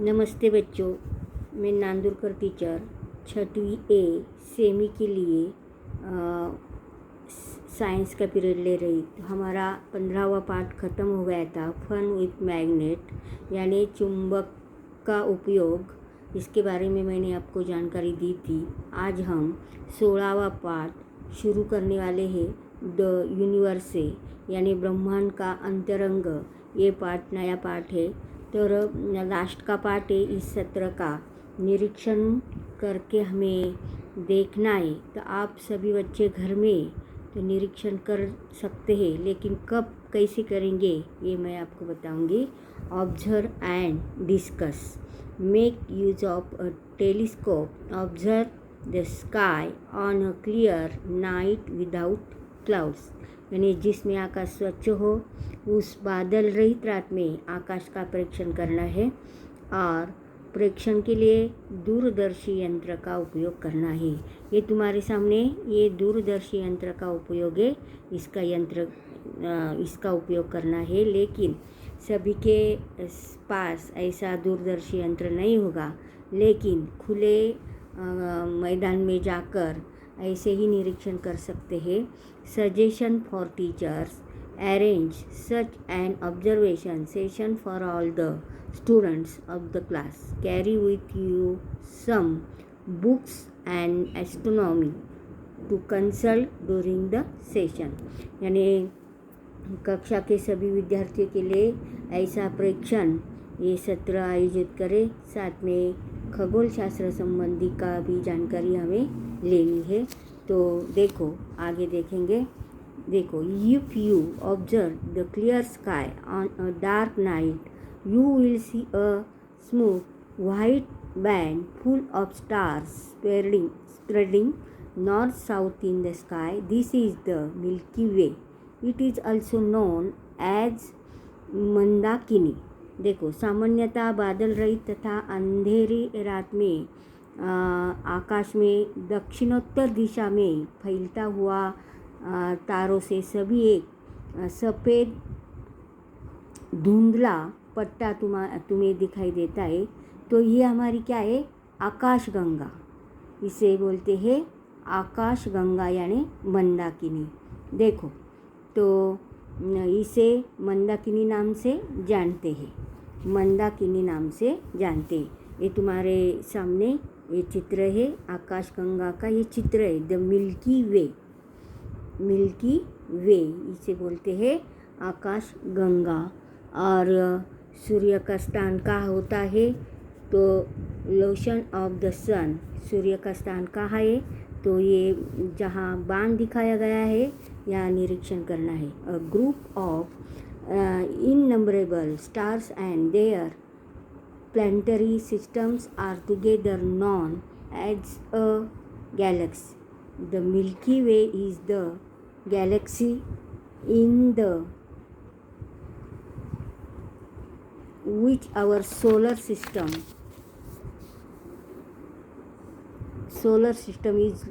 नमस्ते बच्चों, मैं नांदुरकर टीचर छठवीं ए सेमी के लिए साइंस का पीरियड ले रही। तो हमारा 15वां पार्ट ख़त्म हो गया था, फन विथ मैग्नेट यानी चुंबक का उपयोग। इसके बारे में मैंने आपको जानकारी दी थी। आज हम 16वां पार्ट शुरू करने वाले हैं, द यूनिवर्स से यानी ब्रह्मांड का अंतरंग। ये पार्ट नया पार्ट है, तो लास्ट का पार्ट है इस सत्र का। निरीक्षण करके हमें देखना है। तो आप सभी बच्चे घर में तो निरीक्षण कर सकते हैं, लेकिन कब कैसे करेंगे ये मैं आपको बताऊंगी। Observe and discuss. Make use of a telescope. Observe the sky on a clear night without clouds, यानी जिसमें आकाश स्वच्छ हो, उस बादल रहित रात में आकाश का परीक्षण करना है। और परीक्षण के लिए दूरदर्शी यंत्र का उपयोग करना है। ये तुम्हारे सामने ये दूरदर्शी यंत्र का उपयोग है। इसका उपयोग करना है, लेकिन सभी के पास ऐसा दूरदर्शी यंत्र नहीं होगा। लेकिन खुले मैदान में जाकर ऐसे ही निरीक्षण कर सकते हैं। Suggestion for teachers. Arrange such an observation session for all the students of the class. Carry with you some books and astronomy to consult during the session. यानी कक्षा के सभी विद्यार्थियों के लिए ऐसा परीक्षण ये सत्र आयोजित करें। साथ में खगोल शास्त्र संबंधी का भी जानकारी हमें लेनी है। तो देखो, आगे देखेंगे। देखो, if you observe the clear sky on a dark night, you will see a smooth white band full of stars spreading north south in the sky. This is the Milky Way. It is also known as Mandakini. देखो, सामान्यतः बादल रहित तथा अंधेरी रात में आकाश में दक्षिणोत्तर दिशा में फैलता हुआ तारों से सभी एक सफ़ेद धुंधला पट्टा तुम्हें दिखाई देता है। तो ये हमारी क्या है? आकाशगंगा। इसे बोलते हैं आकाशगंगा यानी मंदाकिनी। देखो, तो इसे मंदाकिनी नाम से जानते हैं। मंदाकिनी नाम से जानते हैं। ये तुम्हारे सामने ये चित्र है आकाशगंगा का। ये चित्र है द मिल्की वे। मिल्की वे इसे बोलते हैं आकाशगंगा। और सूर्य का स्थान कहाँ होता है? तो लोशन ऑफ द सन। सूर्य का स्थान कहाँ है? तो ये जहाँ बाण दिखाया गया है यहाँ निरीक्षण करना है। A group of innumerable stars and their planetary systems are together known as a galaxy. The Milky Way is the galaxy in the which our solar system is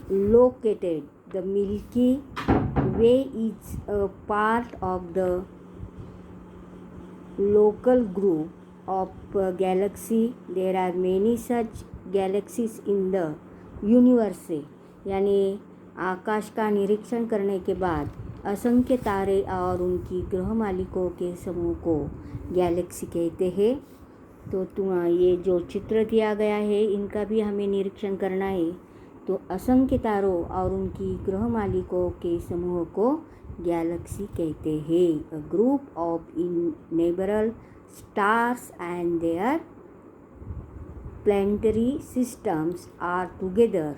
located. The Milky Way is a part of the local group of galaxy. There are many such galaxies in the universe से, यानी आकाश का निरीक्षण करने के बाद असंख्य तारे और उनकी ग्रह मालिकों के समूह को गैलेक्सी कहते हैं। तो ये जो चित्र दिया गया है इनका भी हमें निरीक्षण करना है। तो असंख्य तारों और उनकी ग्रह मालिकों के समूह को गैलेक्सी कहते हैं। A group of innumerable stars and their planetary systems are together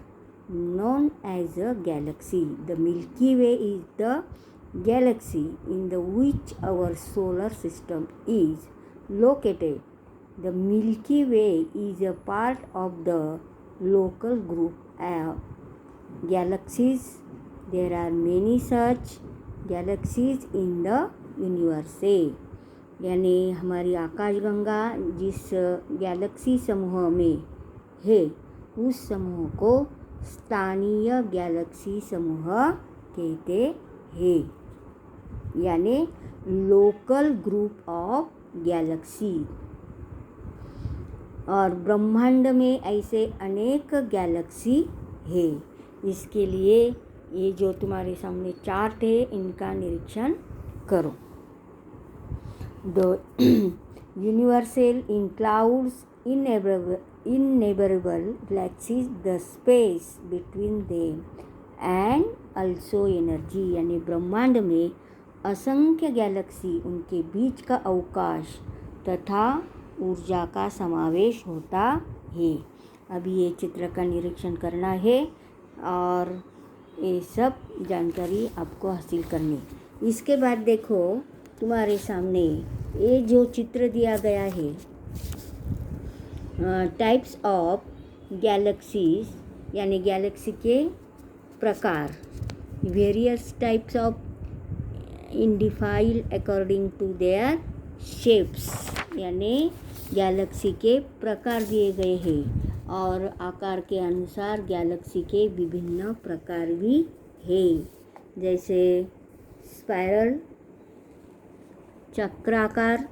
known as a galaxy. The Milky Way is the galaxy in the which our solar system is located. The Milky Way is a part of the local group of galaxies. There are many such galaxies in the universe. यानी हमारी आकाशगंगा जिस Galaxy समूह में है उस समूह को स्थानीय गैलेक्सी समूह कहते हैं, यानी लोकल ग्रुप ऑफ गैलेक्सी. और ब्रह्मांड में ऐसे अनेक गैलेक्सी है। इसके लिए ये जो तुम्हारे सामने चार्ट है इनका निरीक्षण करो। The universal includes innumerable galaxies, the space between them and also energy, यानी ब्रह्मांड में असंख्य गैलेक्सी, उनके बीच का अवकाश तथा ऊर्जा का समावेश होता है। अभी ये चित्र का निरीक्षण करना है और ये सब जानकारी आपको हासिल करनी। इसके बाद देखो तुम्हारे सामने ये जो चित्र दिया गया है, टाइप्स ऑफ गैलेक्सीज, यानी गैलेक्सी के प्रकार, various types of identified according to their shapes, यानी गैलेक्सी के प्रकार दिए गए हैं और आकार के अनुसार गैलेक्सी के विभिन्न प्रकार भी हैं, जैसे स्पाइरल, चक्राकार,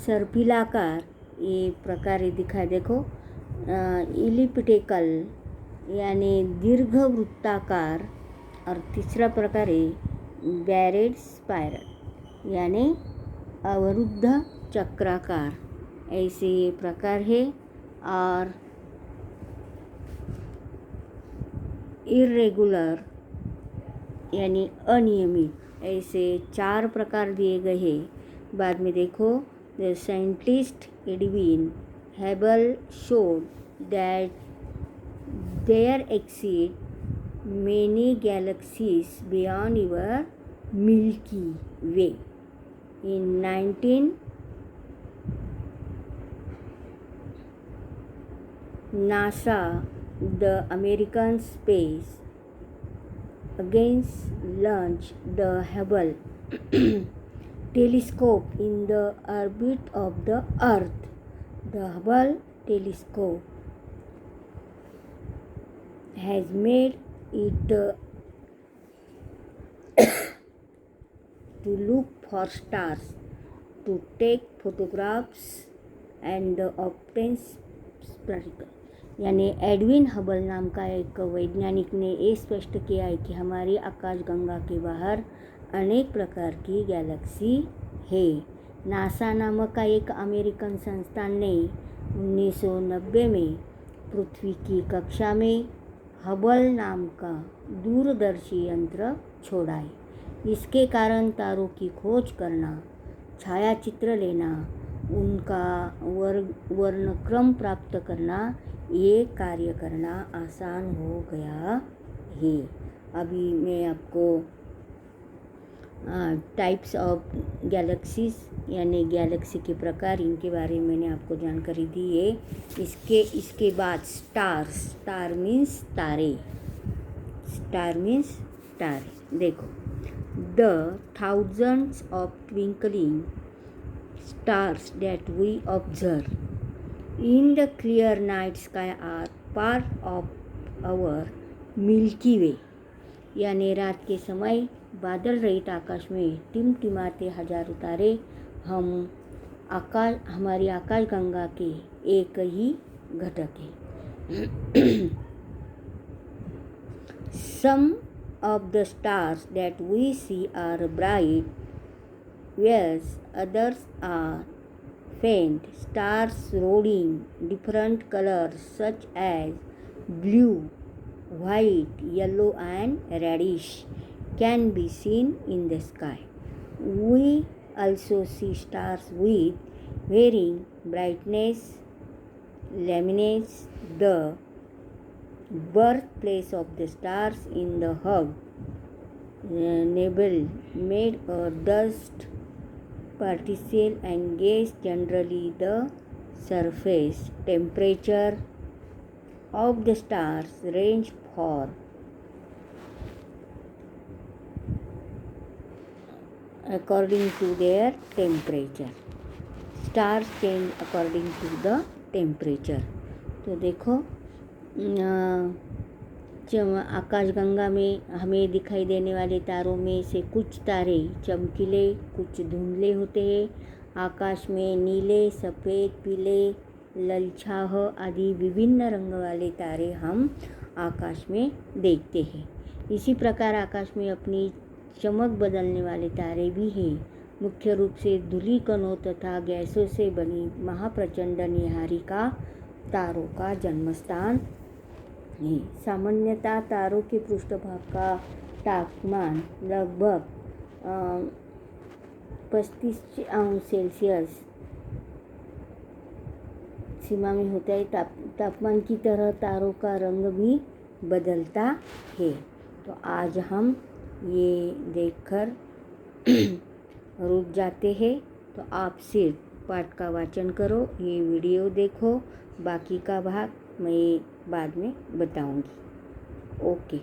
सर्पिलाकार, ये प्रकार दिखाई देखो। इलिप्टिकल यानी दीर्घ वृत्ताकार, और तीसरा प्रकार है बैरेड स्पाइरल यानी अवरुद्ध चक्राकार, ऐसे ये प्रकार है। और इरेगुलर यानी अनियमित, ऐसे 4 प्रकार दिए गए हैं। बाद में देखो, the scientist Edwin Hubble showed that there exist many galaxies beyond your Milky Way. In 19 NASA, the American Space Agency launched the Hubble telescope in the orbit of the Earth. The Hubble telescope has made it to look for stars, to take photographs and obtain spectacle, यानी Edwin Hubble नाम का एक वैज्ञानिक ने ये स्पष्ट किया है कि हमारी आकाशगंगा के बाहर अनेक प्रकार की गैलेक्सी है। नासा नामक का एक अमेरिकन संस्थान ने 1990 में पृथ्वी की कक्षा में हबल नाम का दूरदर्शी यंत्र छोड़ा है। इसके कारण तारों की खोज करना, छायाचित्र लेना, उनका वर्णक्रम प्राप्त करना, ये कार्य करना आसान हो गया है। अभी मैं आपको टाइप्स ऑफ गैलेक्सीज यानी गैलेक्सी के प्रकार, इनके बारे में मैंने आपको जानकारी दी है। इसके बाद स्टार मीन्स तारे, स्टार मीन्स तारे। देखो, the thousands of twinkling stars that we observe in the clear night sky are part of our Milky Way, यानी रात के समय बादल रहित आकाश में टिमटिमाते हजारों तारे हमारी आकाशगंगा के एक ही घटक है। Some of the stars that we see are bright, whereas others are faint stars showing different colors such as blue, white, yellow and reddish can be seen in the sky. We also see stars with varying brightness. Luminance, the birthplace of the stars in the Hubble nebula, made a dust particle and gas. Generally, the surface temperature of the stars range for according to their temperature. Stars change according to the temperature. तो देखो, आकाशगंगा में हमें दिखाई देने वाले तारों में से कुछ तारे चमकीले, कुछ धुंधले होते हैं। आकाश में नीले, सफ़ेद, पीले ललछाह आदि विभिन्न रंग वाले तारे हम आकाश में देखते हैं। इसी प्रकार आकाश में अपनी चमक बदलने वाले तारे भी हैं। मुख्य रूप से धूलिकणों तथा गैसों से बनी महाप्रचंड निहारिका तारों का जन्मस्थान है। सामान्यतः तारों के पृष्ठभाग का तापमान लगभग 35°C सीमा में होता है। तापमान की तरह तारों का रंग भी बदलता है। तो आज हम ये देखकर रुक जाते हैं। तो आप सिर्फ पाठ का वाचन करो, ये वीडियो देखो, बाकी का भाग मैं बाद में बताऊंगी। ओके।